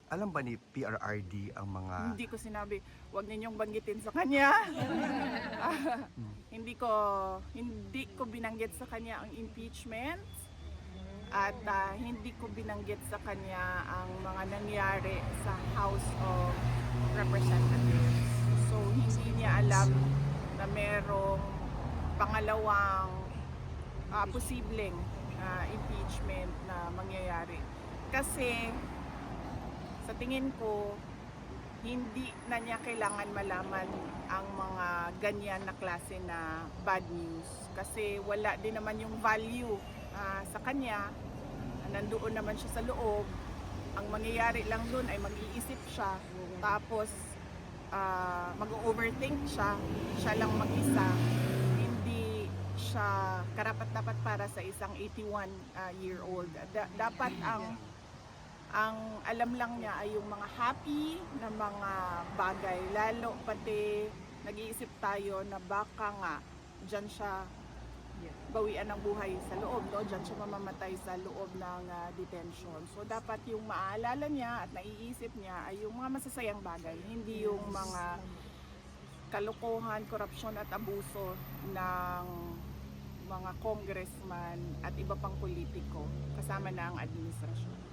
Alam ba ni PRRD ang mga... Hindi ko sinabi, huwag ninyong banggitin sa kanya. Hindi ko binanggit sa kanya ang impeachment at hindi ko binanggit sa kanya ang mga nangyari sa House of Representatives. So hindi niya alam na merong pangalawang posibleng impeachment na mangyayari. Kasi sa tingin ko, hindi na niya kailangan malaman ang mga ganyan na klase na bad news. Kasi wala din naman yung value sa kanya. Nandoon naman siya sa loob. Ang mangyayari lang doon ay mag-iisip siya. Tapos mag-overthink siya. Siya lang mag-isa. Hindi siya karapat-dapat para sa isang 81-year-old. Dapat ang alam lang niya ay yung mga happy na mga bagay. Lalo pati nag-iisip tayo na baka nga dyan siya bawian ng buhay sa loob, no? Dyan siya mamamatay sa loob ng detention. So dapat yung maaalala niya at naiisip niya ay yung mga masasayang bagay, hindi yung mga kalokohan, korupsyon at abuso ng mga congressman at iba pang politiko kasama na ang administrasyon.